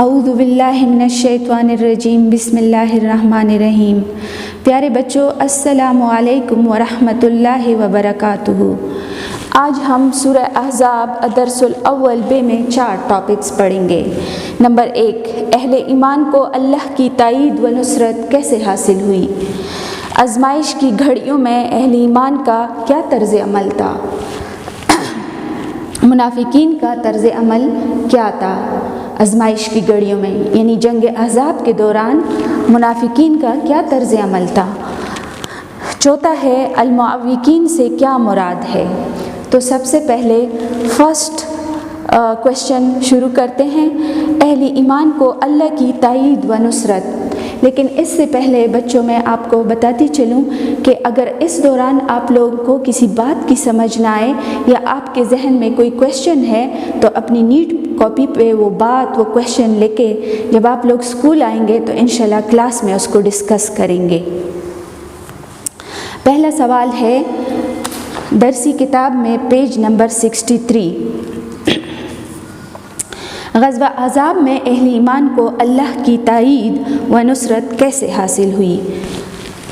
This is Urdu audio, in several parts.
اعوذ باللہ من الشیطان الرجیم بسم اللہ الرحمن الرحیم۔ پیارے بچوں، السلام علیکم ورحمۃ اللہ وبرکاتہ۔ آج ہم سورہ احزاب الدرس الاول ب میں 4 ٹاپکس پڑھیں گے۔ نمبر 1، اہل ایمان کو اللہ کی تائید و نصرت کیسے حاصل ہوئی؟ آزمائش کی گھڑیوں میں اہل ایمان کا کیا طرز عمل تھا؟ منافقین کا طرز عمل کیا تھا آزمائش کی گھڑیوں میں، یعنی جنگ احزاب کے دوران منافقین کا کیا طرز عمل تھا؟ چوتھا ہے المعوقین سے کیا مراد ہے؟ تو سب سے پہلے فرسٹ کوشچن شروع کرتے ہیں، اہل ایمان کو اللہ کی تائید و نصرت۔ لیکن اس سے پہلے بچوں میں آپ کو بتاتی چلوں کہ اگر اس دوران آپ لوگوں کو کسی بات کی سمجھ نہ آئے یا آپ کے ذہن میں کوئی کوشچن ہے تو اپنی نیٹ کاپی پہ وہ بات، وہ کوشچن لے کے جب آپ لوگ اسکول آئیں گے تو انشاءاللہ کلاس میں اس کو ڈسکس کریں گے۔ پہلا سوال ہے درسی کتاب میں پیج نمبر 63، غزوہ احزاب میں اہل ایمان کو اللہ کی تائید و نصرت کیسے حاصل ہوئی؟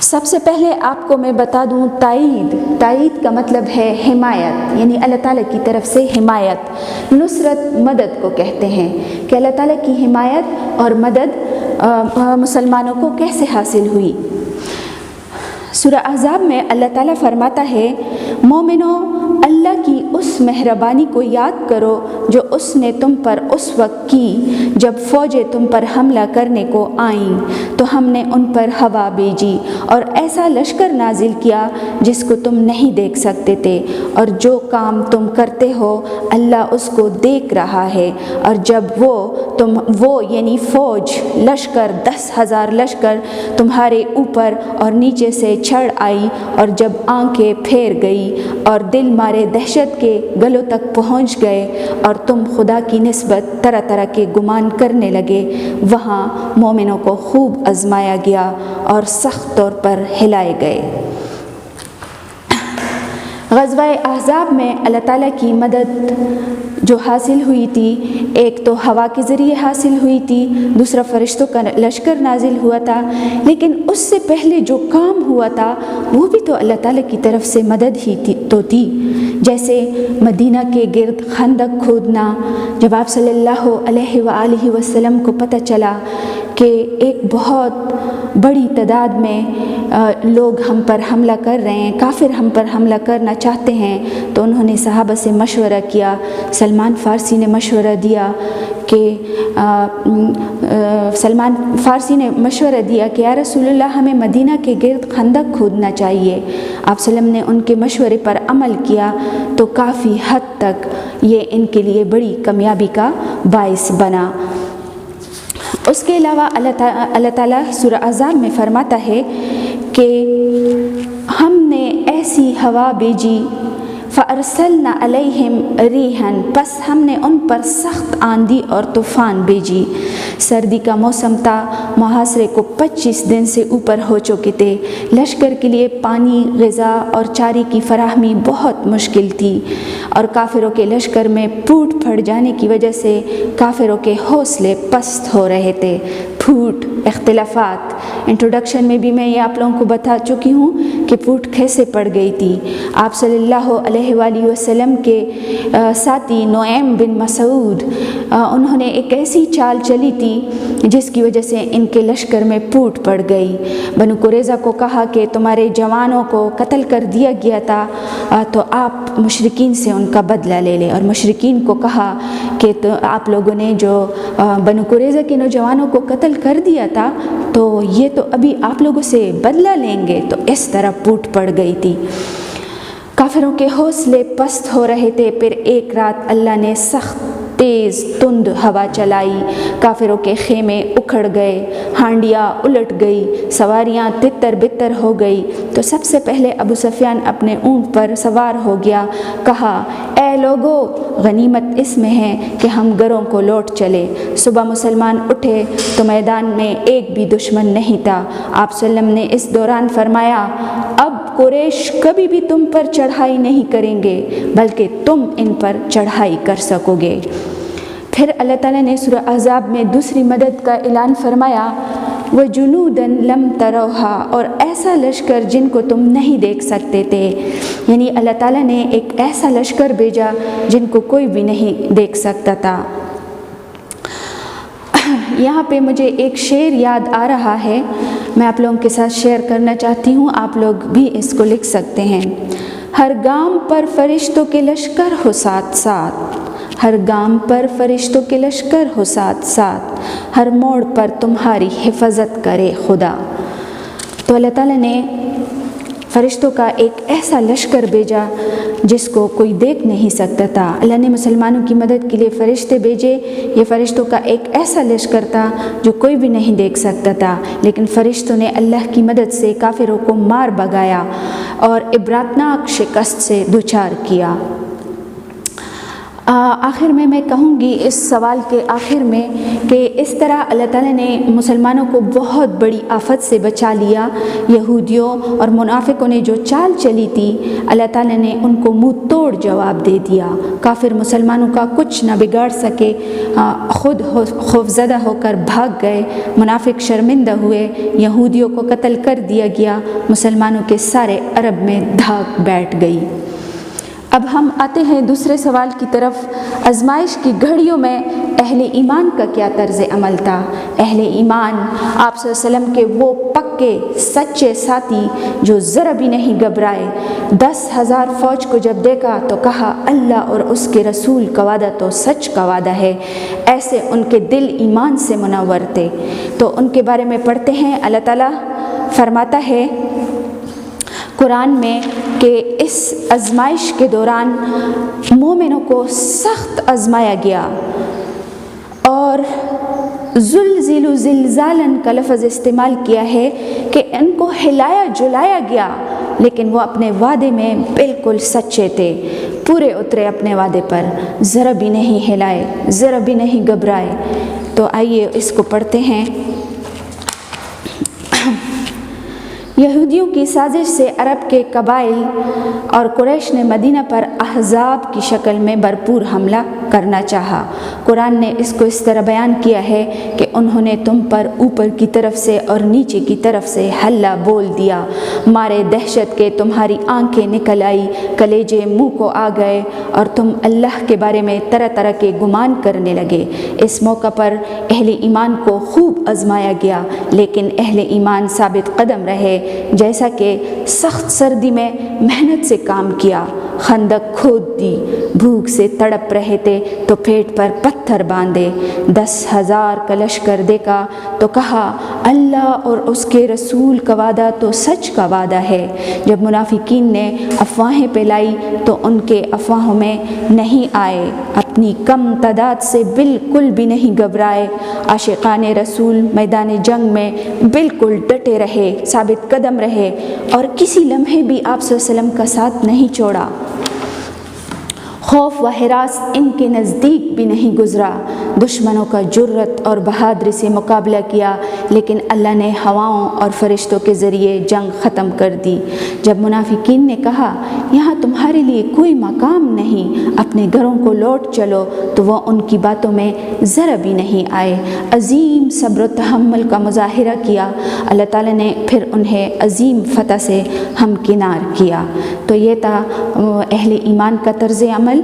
سب سے پہلے آپ کو میں بتا دوں، تائید کا مطلب ہے حمایت، یعنی اللہ تعالیٰ کی طرف سے حمایت۔ نصرت مدد کو کہتے ہیں کہ اللہ تعالیٰ کی حمایت اور مدد مسلمانوں کو کیسے حاصل ہوئی؟ سورہ احزاب میں اللہ تعالیٰ فرماتا ہے، مومنوں اللہ کی اس مہربانی کو یاد کرو جو اس نے تم پر اس وقت کی جب فوجیں تم پر حملہ کرنے کو آئیں تو ہم نے ان پر ہوا بھیجی اور ایسا لشکر نازل کیا جس کو تم نہیں دیکھ سکتے تھے، اور جو کام تم کرتے ہو اللہ اس کو دیکھ رہا ہے۔ اور جب وہ یعنی فوج، لشکر 10,000 لشکر تمہارے اوپر اور نیچے سے چڑھ آئی اور جب آنکھیں پھیر گئی اور دل مارے دہشت کے گلوں تک پہنچ گئے اور تم خدا کی نسبت طرح طرح کے گمان کرنے لگے، وہاں مومنوں کو خوب آزمایا گیا اور سخت طور پر ہلائے گئے۔ غزوہ احزاب میں اللہ تعالیٰ کی مدد جو حاصل ہوئی تھی، ایک تو ہوا کے ذریعے حاصل ہوئی تھی، دوسرا فرشتوں کا لشکر نازل ہوا تھا، لیکن اس سے پہلے جو کام ہوا تھا وہ بھی تو اللہ تعالیٰ کی طرف سے مدد ہی تھی۔ جیسے مدینہ کے گرد خندق کھودنا، جب آپ صلی اللہ علیہ وآلہ وسلم کو پتہ چلا کہ ایک بہت بڑی تعداد میں لوگ ہم پر حملہ کر رہے ہیں، کافر ہم پر حملہ کرنا چاہتے ہیں، تو انہوں نے صحابہ سے مشورہ کیا۔ سلمان فارسی نے مشورہ دیا کہ یا رسول اللہ ہمیں مدینہ کے گرد خندق کھودنا چاہیے۔ آپ صلی اللہ علیہ وسلم نے ان کے مشورے پر عمل کیا تو کافی حد تک یہ ان کے لیے بڑی کامیابی کا باعث بنا۔ اس کے علاوہ اللہ تعالیٰ سورہ احزاب میں فرماتا ہے کہ ہم نے ایسی ہوا بھیجی، فَأَرْسَلْنَا عَلَيْهِمْ رِيحًا، پس ہم نے ان پر سخت آندھی اور طوفان بھیجی۔ سردی کا موسم تھا، محاصرے کو 25 دن سے اوپر ہو چکے تھے، لشکر کے لیے پانی، غذا اور چارے کی فراہمی بہت مشکل تھی، اور کافروں کے لشکر میں پھوٹ پڑ جانے کی وجہ سے کافروں کے حوصلے پست ہو رہے تھے۔ پھوٹ، اختلافات، انٹروڈکشن میں بھی میں یہ آپ لوگوں کو بتا چکی ہوں کہ پھوٹ کیسے پڑ گئی تھی۔ آپ صلی اللہ علیہ وآلہ وسلم کے ساتھی نعیم بن مسعود، انہوں نے ایک ایسی چال چلی تھی جس کی وجہ سے ان کے لشکر میں پھوٹ پڑ گئی۔ بنو قریظہ کو کہا کہ تمہارے جوانوں کو قتل کر دیا گیا تھا، تو آپ مشرکین سے ان کا بدلہ لے لیں، اور مشرکین کو کہا کہ آپ لوگوں نے جو بنو قریظہ کے نوجوانوں کو قتل کر دیا تھا تو یہ تو ابھی آپ لوگوں سے بدلہ لیں گے، تو اس طرح پھوٹ پڑ گئی تھی۔ کافروں کے حوصلے پست ہو رہے تھے۔ پھر ایک رات اللہ نے سخت تیز تند ہوا چلائی، کافروں کے خیمے اکھڑ گئے، ہانڈیاں الٹ گئی، سواریاں تتر بتر ہو گئی۔ تو سب سے پہلے ابو سفیان اپنے اونٹ پر سوار ہو گیا، کہا اے لوگو، غنیمت اس میں ہے کہ ہم گھروں کو لوٹ چلے۔ صبح مسلمان اٹھے تو میدان میں ایک بھی دشمن نہیں تھا۔ آپ صلی اللہ علیہ وسلم نے اس دوران فرمایا، اب قریش کبھی بھی تم پر چڑھائی نہیں کریں گے، بلکہ تم ان پر چڑھائی کر سکو گے۔ پھر اللہ تعالیٰ نے سورہ احزاب میں دوسری مدد کا اعلان فرمایا، وَجُنُودًا لَمْ تَرَوْهَا، اور ایسا لشکر جن کو تم نہیں دیکھ سکتے تھے، یعنی اللہ تعالیٰ نے ایک ایسا لشکر بھیجا جن کو کوئی بھی نہیں دیکھ سکتا تھا۔ یہاں پہ مجھے ایک شعر یاد آ رہا ہے، میں آپ لوگوں کے ساتھ شیئر کرنا چاہتی ہوں، آپ لوگ بھی اس کو لکھ سکتے ہیں۔ ہر گام پر فرشتوں کے لشکر ہو ساتھ ساتھ، ہر گام پر فرشتوں کے لشکر ہو ساتھ ساتھ، ہر موڑ پر تمہاری حفاظت کرے خدا۔ تو اللہ تعالیٰ نے فرشتوں کا ایک ایسا لشکر بھیجا جس کو کوئی دیکھ نہیں سکتا تھا۔ اللہ نے مسلمانوں کی مدد کے لیے فرشتے بھیجے، یہ فرشتوں کا ایک ایسا لشکر تھا جو کوئی بھی نہیں دیکھ سکتا تھا، لیکن فرشتوں نے اللہ کی مدد سے کافروں کو مار بھگایا اور عبرتناک شکست سے دوچار کیا۔ آخر میں کہوں گی اس سوال کے آخر میں کہ اس طرح اللہ تعالیٰ نے مسلمانوں کو بہت بڑی آفت سے بچا لیا۔ یہودیوں اور منافقوں نے جو چال چلی تھی، اللہ تعالیٰ نے ان کو منہ توڑ جواب دے دیا۔ کافر مسلمانوں کا کچھ نہ بگاڑ سکے، خود خوفزدہ ہو کر بھاگ گئے، منافق شرمندہ ہوئے، یہودیوں کو قتل کر دیا گیا، مسلمانوں کے سارے عرب میں دھاک بیٹھ گئی۔ اب ہم آتے ہیں دوسرے سوال کی طرف، آزمائش کی گھڑیوں میں اہل ایمان کا کیا طرز عمل تھا؟ اہل ایمان آپ صلی اللہ علیہ وسلم کے وہ پکے سچے ساتھی جو ذرا بھی نہیں گھبرائے۔ 10,000 فوج کو جب دیکھا تو کہا اللہ اور اس کے رسول کا وعدہ تو سچ کا وعدہ ہے، ایسے ان کے دل ایمان سے منور تھے۔ تو ان کے بارے میں پڑھتے ہیں، اللہ تعالیٰ فرماتا ہے قرآن میں کہ اس آزمائش کے دوران مومنوں کو سخت آزمایا گیا، اور زلزلوا زلزالاً کا لفظ استعمال کیا ہے کہ ان کو ہلایا جلایا گیا، لیکن وہ اپنے وعدے میں بالکل سچے تھے، پورے اترے اپنے وعدے پر، ذرا بھی نہیں ہلائے، ذرا بھی نہیں گھبرائے۔ تو آئیے اس کو پڑھتے ہیں۔ یہودیوں کی سازش سے عرب کے قبائل اور قریش نے مدینہ پر احزاب کی شکل میں بھرپور حملہ کرنا چاہا۔ قرآن نے اس کو اس طرح بیان کیا ہے کہ انہوں نے تم پر اوپر کی طرف سے اور نیچے کی طرف سے حلہ بول دیا، مارے دہشت کے تمہاری آنکھیں نکل آئی، کلیجے منہ کو آ گئے، اور تم اللہ کے بارے میں طرح طرح کے گمان کرنے لگے۔ اس موقع پر اہل ایمان کو خوب آزمایا گیا، لیکن اہل ایمان ثابت قدم رہے، جیسا کہ سخت سردی میں محنت سے کام کیا، خندق کھود دی، بھوک سے تڑپ رہے تھے تو پیٹ پر پتھر باندھے، 10,000 کا لشکر دیکھا تو کہا اللہ اور اس کے رسول کا وعدہ تو سچ کا وعدہ ہے۔ جب منافقین نے افواہیں پھیلائی تو ان کے افواہوں میں نہیں آئے، اپنی کم تعداد سے بالکل بھی نہیں گھبرائے، عاشقان رسول میدان جنگ میں بالکل ڈٹے رہے، ثابت قدم رہے، اور کسی لمحے بھی آپ صلی اللہ علیہ وسلم کا ساتھ نہیں چھوڑا۔ خوف و ہراس ان کے نزدیک بھی نہیں گزرا۔ دشمنوں کا جرت اور بہادری سے مقابلہ کیا، لیکن اللہ نے ہواؤں اور فرشتوں کے ذریعے جنگ ختم کر دی۔ جب منافقین نے کہا یہاں تمہارے لیے کوئی مقام نہیں، اپنے گھروں کو لوٹ چلو، تو وہ ان کی باتوں میں ذرا بھی نہیں آئے، عظیم صبر و تحمل کا مظاہرہ کیا۔ اللہ تعالیٰ نے پھر انہیں عظیم فتح سے ہمکنار کیا۔ تو یہ تھا اہل ایمان کا طرز عمل۔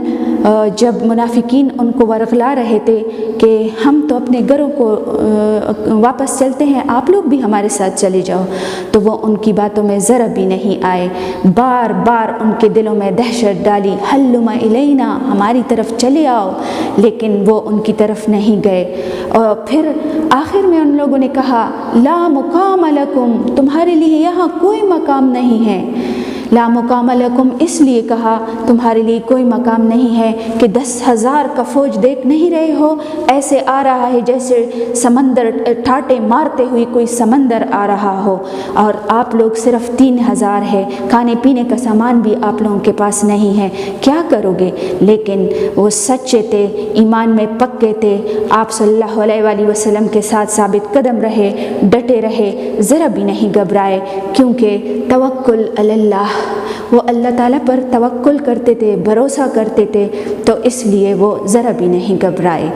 جب منافقین ان کو ورغلا رہے تھے کہ ہم تو اپنے گھروں کو واپس چلتے ہیں، آپ لوگ بھی ہمارے ساتھ چلے جاؤ، تو وہ ان کی باتوں میں ذرا بھی نہیں آئے، بار بار ان کے دلوں میں دہشت ڈالی، ہلم الینا، ہماری طرف چلے آؤ، لیکن وہ ان کی طرف نہیں گئے۔ اور پھر آخر میں ان لوگوں نے کہا لا مقام لکم، تمہارے لیے یہاں کوئی مقام نہیں ہے۔ لا مقام لکم اس لیے کہا تمہارے لیے کوئی مقام نہیں ہے کہ 10,000 کا فوج دیکھ نہیں رہے ہو، ایسے آ رہا ہے جیسے سمندر ٹھاٹے مارتے ہوئی کوئی سمندر آ رہا ہو، اور آپ لوگ صرف 3,000 ہے، کھانے پینے کا سامان بھی آپ لوگوں کے پاس نہیں ہے، کیا کرو گے؟ لیکن وہ سچے تھے، ایمان میں پکے تھے، آپ صلی اللہ علیہ وآلہ وسلم کے ساتھ ثابت قدم رہے، ڈٹے رہے، ذرا بھی نہیں گھبرائے، کیونکہ توکل علی اللہ، وہ اللہ تعالیٰ پر توکل کرتے کرتے تھے، بھروسہ کرتے تھے، تو اس لیے وہ ذرا بھی نہیں گھبرائے۔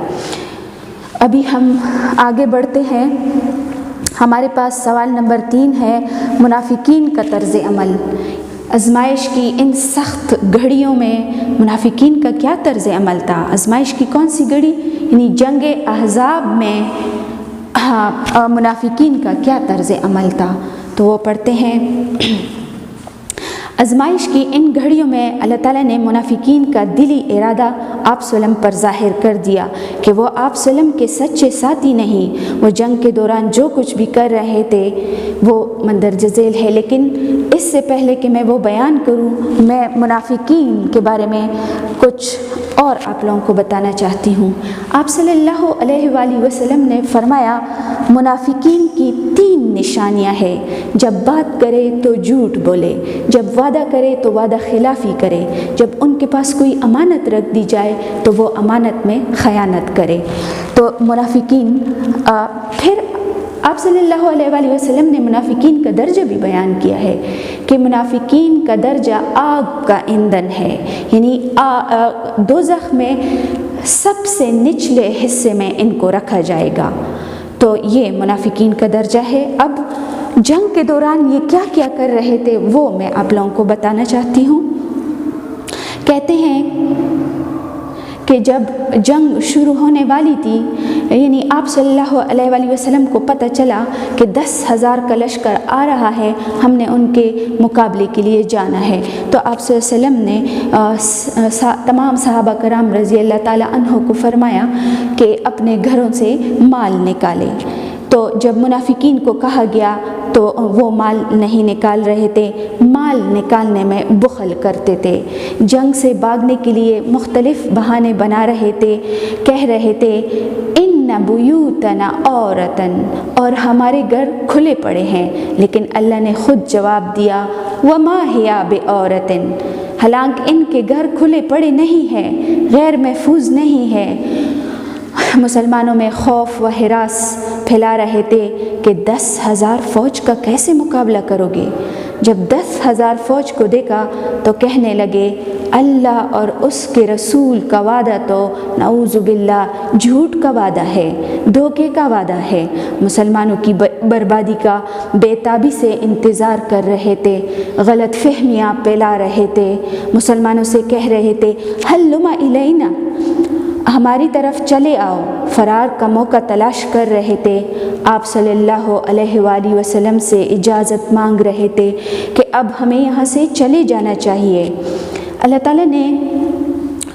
ابھی ہم آگے بڑھتے ہیں۔ ہمارے پاس سوال نمبر 3 ہے، منافقین کا طرز عمل۔ آزمائش کی ان سخت گھڑیوں میں منافقین کا کیا طرز عمل تھا؟ آزمائش کی کون سی گھڑی؟ یعنی جنگ احزاب میں منافقین کا کیا طرز عمل تھا؟ تو وہ پڑھتے ہیں، آزمائش کی ان گھڑیوں میں اللہ تعالیٰ نے منافقین کا دلی ارادہ آپ صلی اللہ علیہ وسلم پر ظاہر کر دیا کہ وہ آپ صلی اللہ علیہ وسلم کے سچے ساتھی نہیں۔ وہ جنگ کے دوران جو کچھ بھی کر رہے تھے وہ مندرجہ ذیل ہے، لیکن اس سے پہلے کہ میں وہ بیان کروں، میں منافقین کے بارے میں کچھ اور آپ لوگوں کو بتانا چاہتی ہوں۔ آپ صلی اللہ علیہ وآلہ وسلم نے فرمایا، منافقین کی 3 نشانیاں ہیں۔ جب بات کرے تو جھوٹ بولے، جب وعدہ کرے تو وعدہ خلافی کرے، جب ان کے پاس کوئی امانت رکھ دی جائے تو وہ امانت میں خیانت کرے۔ تو منافقین پھر آپ صلی اللہ علیہ وآلہ وسلم نے منافقین کا درجہ بھی بیان کیا ہے کہ منافقین کا درجہ آگ کا ایندھن ہے، یعنی دوزخ میں سب سے نچلے حصے میں ان کو رکھا جائے گا۔ تو یہ منافقین کا درجہ ہے۔ اب جنگ کے دوران یہ کیا کیا کر رہے تھے وہ میں آپ لوگوں کو بتانا چاہتی ہوں۔ کہتے ہیں کہ جب جنگ شروع ہونے والی تھی، یعنی آپ صلی اللہ علیہ وآلہ وسلم کو پتہ چلا کہ 10,000 کا لشکر آ رہا ہے، ہم نے ان کے مقابلے کے لیے جانا ہے، تو آپ صلی اللہ علیہ وسلم نے تمام صحابہ کرام رضی اللہ تعالیٰ عنہ کو فرمایا کہ اپنے گھروں سے مال نکالے۔ تو جب منافقین کو کہا گیا تو وہ مال نہیں نکال رہے تھے، مال نکالنے میں بخل کرتے تھے، جنگ سے بھاگنے کے لیے مختلف بہانے بنا رہے تھے، کہہ رہے تھے ان بیوتنا عورتن، اور ہمارے گھر کھلے پڑے ہیں، لیکن اللہ نے خود جواب دیا وما ہی بعورتن، حالانکہ ان کے گھر کھلے پڑے نہیں ہیں، غیر محفوظ نہیں ہے۔ مسلمانوں میں خوف و ہراس پھیلا رہے تھے کہ 10,000 فوج کا کیسے مقابلہ کرو گے؟ جب 10,000 فوج کو دیکھا تو کہنے لگے اللہ اور اس کے رسول کا وعدہ تو نعوذ باللہ جھوٹ کا وعدہ ہے، دھوکے کا وعدہ ہے۔ مسلمانوں کی بربادی کا بے تابی سے انتظار کر رہے تھے، غلط فہمیاں پھیلا رہے تھے، مسلمانوں سے کہہ رہے تھے ہلم الینا، ہماری طرف چلے آؤ، فرار کا موقع تلاش کر رہے تھے۔ آپ صلی اللہ علیہ وآلہ وسلم سے اجازت مانگ رہے تھے کہ اب ہمیں یہاں سے چلے جانا چاہیے۔ اللہ تعالیٰ نے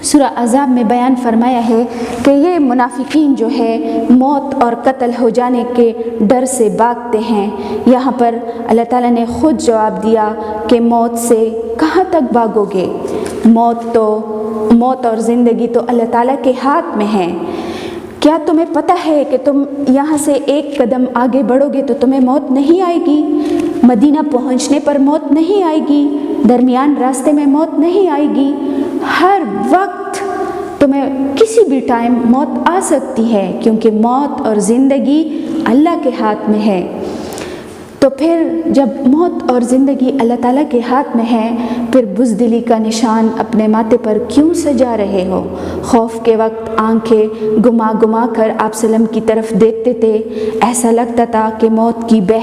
سورہ احزاب میں بیان فرمایا ہے کہ یہ منافقین جو ہے موت اور قتل ہو جانے کے ڈر سے بھاگتے ہیں۔ یہاں پر اللہ تعالیٰ نے خود جواب دیا کہ موت سے کہاں تک بھاگو گے؟ موت اور زندگی تو اللہ تعالیٰ کے ہاتھ میں ہے۔ کیا تمہیں پتہ ہے کہ تم یہاں سے ایک قدم آگے بڑھو گے تو تمہیں موت نہیں آئے گی؟ مدینہ پہنچنے پر موت نہیں آئے گی، درمیان راستے میں موت نہیں آئے گی، ہر وقت تمہیں کسی بھی ٹائم موت آ سکتی ہے، کیونکہ موت اور زندگی اللہ کے ہاتھ میں ہے۔ تو پھر جب موت اور زندگی اللہ تعالیٰ کے ہاتھ میں ہے، پھر بزدلی کا نشان اپنے ماتھے پر کیوں سجا رہے ہو؟ خوف کے وقت آنکھیں گما گما کر آپ صلی اللہ علیہ وسلم کی طرف دیکھتے تھے، ایسا لگتا تھا کہ موت کی بے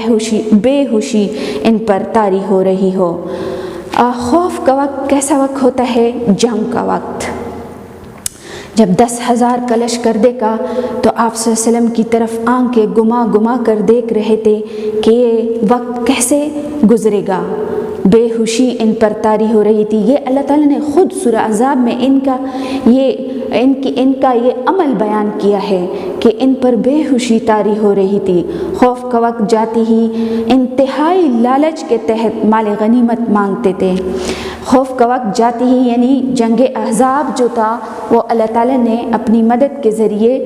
ہوشی ان پر طاری ہو رہی ہو۔ خوف کا وقت کیسا وقت ہوتا ہے؟ جنگ کا وقت۔ جب 10,000 کا لشکر دیکھا تو آپ صلی اللہ علیہ وسلم کی طرف آنکھیں گما گما کر دیکھ رہے تھے کہ یہ وقت کیسے گزرے گا، بے ہوشی ان پر طاری ہو رہی تھی۔ یہ اللہ تعالیٰ نے خود سورہ احزاب میں ان کا یہ عمل بیان کیا ہے کہ ان پر بے ہوشی طاری ہو رہی تھی۔ خوف کا وقت جاتی ہی انتہائی لالچ کے تحت مال غنیمت مانگتے تھے۔ خوف کا وقت جاتی ہی یعنی جنگ احزاب جو تھا وہ اللہ تعالیٰ نے اپنی مدد کے ذریعے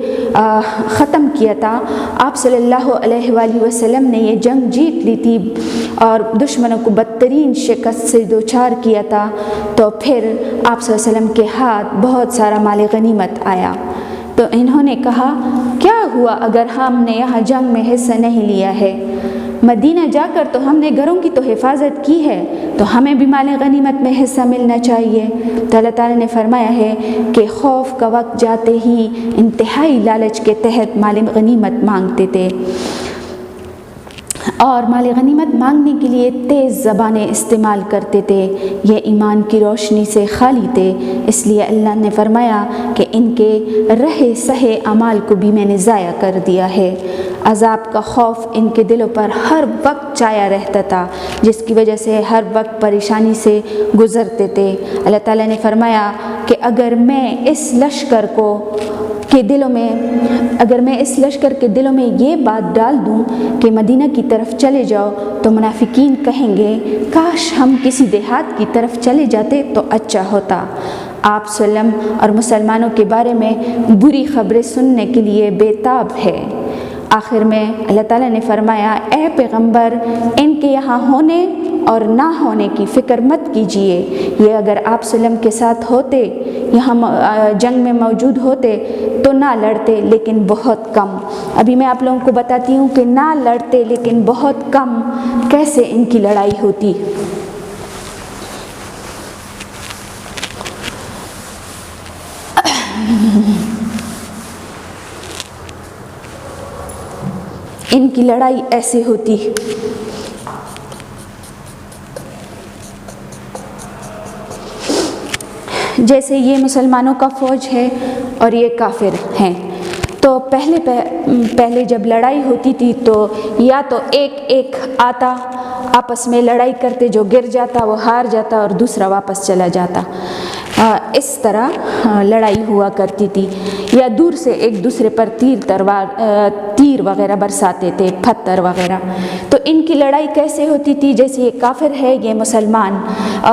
ختم کیا تھا۔ آپ صلی اللہ علیہ وآلہ وسلم نے یہ جنگ جیت لی تھی اور دشمنوں کو بدترین شکست سے دوچار کیا تھا۔ تو پھر آپ صلی اللہ علیہ وسلم کے ہاتھ بہت سارا مال غنیمت آیا، تو انہوں نے کہا کیا ہوا اگر ہم نے یہاں جنگ میں حصہ نہیں لیا ہے؟ مدینہ جا کر تو ہم نے گھروں کی تو حفاظت کی ہے، تو ہمیں بھی مال غنیمت میں حصہ ملنا چاہیے۔ تو اللہ تعالیٰ نے فرمایا ہے کہ خوف کا وقت جاتے ہی انتہائی لالچ کے تحت مال غنیمت مانگتے تھے، اور مال غنیمت مانگنے کے لیے تیز زبانیں استعمال کرتے تھے۔ یہ ایمان کی روشنی سے خالی تھے، اس لیے اللہ نے فرمایا کہ ان کے رہے سہے اعمال کو بھی میں نے ضائع کر دیا ہے۔ عذاب کا خوف ان کے دلوں پر ہر وقت چھایا رہتا تھا، جس کی وجہ سے ہر وقت پریشانی سے گزرتے تھے۔ اللہ تعالیٰ نے فرمایا کہ اگر میں اس لشکر کے دلوں میں یہ بات ڈال دوں کہ مدینہ کی طرف چلے جاؤ، تو منافقین کہیں گے کاش ہم کسی دیہات کی طرف چلے جاتے تو اچھا ہوتا۔ آپ صلی اللہ علیہ وسلم اور مسلمانوں کے بارے میں بری خبریں سننے کے لیے بےتاب ہے۔ آخر میں اللہ تعالیٰ نے فرمایا، اے پیغمبر، ان کے یہاں ہونے اور نہ ہونے کی فکر مت کیجیے۔ یہ اگر آپ صلی اللہ علیہ وسلم کے ساتھ ہوتے، یہاں جنگ میں موجود ہوتے تو نہ لڑتے لیکن بہت کم۔ ابھی میں آپ لوگوں کو بتاتی ہوں کہ نہ لڑتے لیکن بہت کم کیسے ان کی لڑائی ہوتی۔ ان کی لڑائی ایسے ہوتی۔ جیسے یہ مسلمانوں کا فوج ہے اور یہ کافر ہیں، تو پہلے جب لڑائی ہوتی تھی تو یا تو ایک آتا، آپس میں لڑائی کرتے، جو گر جاتا وہ ہار جاتا اور دوسرا واپس چلا جاتا۔ اس طرح لڑائی ہوا کرتی تھی، یا دور سے ایک دوسرے پر تیر وغیرہ برساتے تھے، پتھر وغیرہ۔ تو ان کی لڑائی کیسے ہوتی تھی؟ جیسے یہ کافر ہے، یہ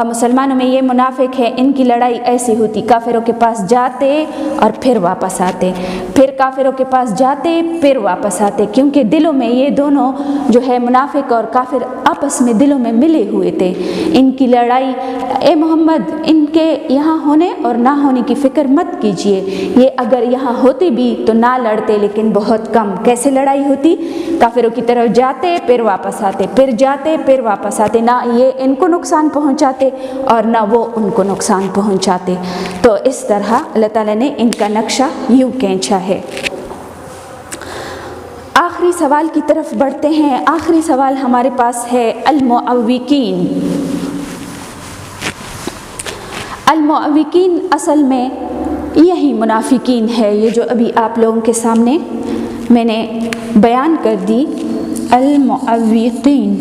مسلمانوں میں یہ منافق ہے، ان کی لڑائی ایسی ہوتی، کافروں کے پاس جاتے اور پھر واپس آتے، پھر کافروں کے پاس جاتے پھر واپس آتے، کیونکہ دلوں میں یہ دونوں جو ہے منافق اور کافر آپس میں دلوں میں ملے ہوئے تھے۔ ان کی لڑائی، اے محمد، ان کے یہاں ہونے اور نہ ہونے کی فکر مت کیجیے، یہ اگر یہاں ہوتے بھی تو نہ لڑتے لیکن بہت کم۔ کیسے لڑائی ہوتی؟ کافروں کی طرف جاتے پھر واپس آتے، پھر جاتے پھر واپس آتے، نہ یہ ان کو نقصان پہنچاتے اور نہ وہ ان کو نقصان پہنچاتے۔ تو اس طرح اللہ تعالیٰ نے ان کا نقشہ یوں کھینچا ہے۔ آخری سوال کی طرف بڑھتے ہیں۔ آخری سوال ہمارے پاس ہے المعوقین۔ المعوقین اصل میں یہی منافقین ہے، یہ جو ابھی آپ لوگوں کے سامنے میں نے بیان کر دی، المعوقین۔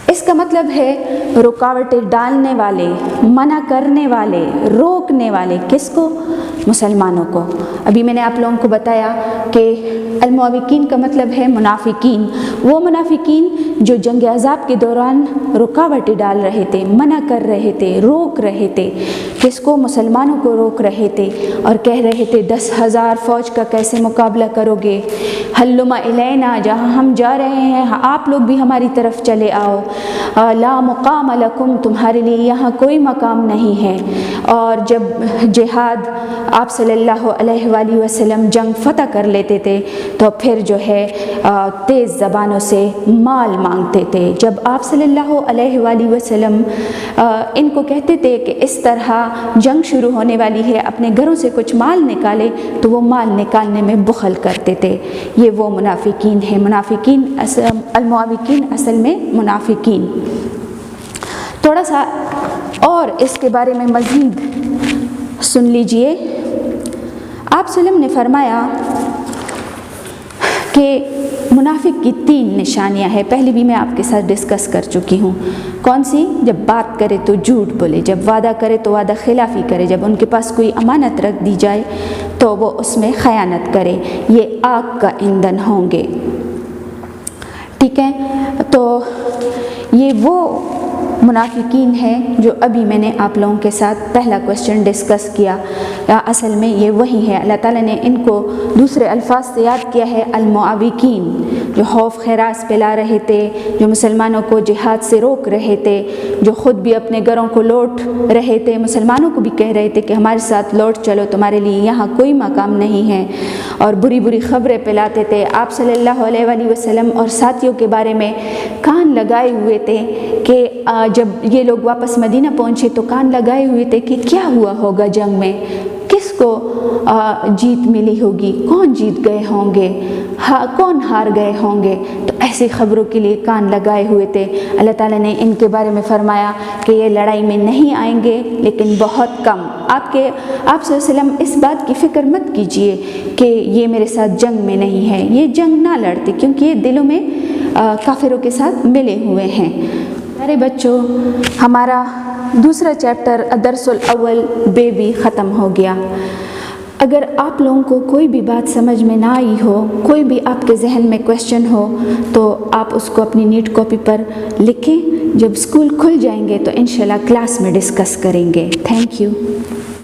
اس کا مطلب ہے رکاوٹیں ڈالنے والے، منع کرنے والے، روکنے والے۔ کس کو؟ مسلمانوں کو۔ ابھی میں نے آپ لوگوں کو بتایا کہ المعوقین کا مطلب ہے منافقین، وہ منافقین جو جنگ احزاب کے دوران رکاوٹیں ڈال رہے تھے، منع کر رہے تھے، روک رہے تھے۔ کس کو؟ مسلمانوں کو روک رہے تھے اور کہہ رہے تھے 10,000 فوج کا کیسے مقابلہ کرو گے؟ ہلم الینا، جہاں ہم جا رہے ہیں آپ لوگ بھی ہماری طرف چلے آؤ۔ لا مقام لکم، تمہارے لیے یہاں کوئی مقام نہیں ہے۔ اور جب جہاد آپ صلی اللہ علیہ وآلہ وسلم جنگ فتح کر لیتے تھے تو پھر جو ہے تیز زبانوں سے مال مانگتے تھے۔ جب آپ صلی اللہ علیہ وآلہ وسلم ان کو کہتے تھے کہ اس طرح جنگ شروع ہونے والی ہے، اپنے گھروں سے کچھ مال نکالے، تو وہ مال نکالنے میں بخل کرتے تھے۔ یہ وہ منافقین ہیں۔ المعوقین اصل میں منافقین۔ تھوڑا سا اور اس کے بارے میں مزید سن لیجئے۔ آپ صلی اللہ علیہ وسلم نے فرمایا کہ منافق کی 3 نشانیاں ہیں۔ پہلی بھی میں آپ کے ساتھ ڈسکس کر چکی ہوں۔ کون سی؟ جب بات کرے تو جھوٹ بولے، جب وعدہ کرے تو وعدہ خلافی کرے، جب ان کے پاس کوئی امانت رکھ دی جائے تو وہ اس میں خیانت کرے۔ یہ آگ کا ایندھن ہوں گے۔ ٹھیک ہے؟ تو یہ وہ منافقین ہیں جو ابھی میں نے آپ لوگوں کے ساتھ پہلا کویسچن ڈسکس کیا، اصل میں یہ وہی ہے۔ اللہ تعالیٰ نے ان کو دوسرے الفاظ سے یاد کیا ہے، المعوقین، جو خوف خراس پھیلا رہے تھے، جو مسلمانوں کو جہاد سے روک رہے تھے، جو خود بھی اپنے گھروں کو لوٹ رہے تھے، مسلمانوں کو بھی کہہ رہے تھے کہ ہمارے ساتھ لوٹ چلو، تمہارے لیے یہاں کوئی مقام نہیں ہے، اور بری بری خبریں پھیلاتے تھے۔ آپ صلی اللہ علیہ وآلہ وسلم اور ساتھیوں کے بارے میں کان لگائے ہوئے تھے کہ جب یہ لوگ واپس مدینہ پہنچے تو کان لگائے ہوئے تھے کہ کیا ہوا ہوگا جنگ میں، کس کو جیت ملی ہوگی، کون جیت گئے ہوں گے، کون ہار گئے ہوں گے، تو ایسی خبروں کے لیے کان لگائے ہوئے تھے۔ اللہ تعالیٰ نے ان کے بارے میں فرمایا کہ یہ لڑائی میں نہیں آئیں گے لیکن بہت کم۔ آپ صلی اللہ علیہ وسلم اس بات کی فکر مت کیجئے کہ یہ میرے ساتھ جنگ میں نہیں ہے، یہ جنگ نہ لڑتے کیونکہ یہ دلوں میں کافروں کے ساتھ ملے ہوئے ہیں۔ میرے بچوں، ہمارا دوسرا چیپٹر الدرس الاول بے بھی ختم ہو گیا۔ اگر آپ لوگوں کو کوئی بھی بات سمجھ میں نہ آئی ہو، کوئی بھی آپ کے ذہن میں کویسچن ہو، تو آپ اس کو اپنی نیٹ کاپی پر لکھیں۔ جب اسکول کھل جائیں گے تو انشاءاللہ کلاس میں ڈسکس کریں گے۔ Thank you.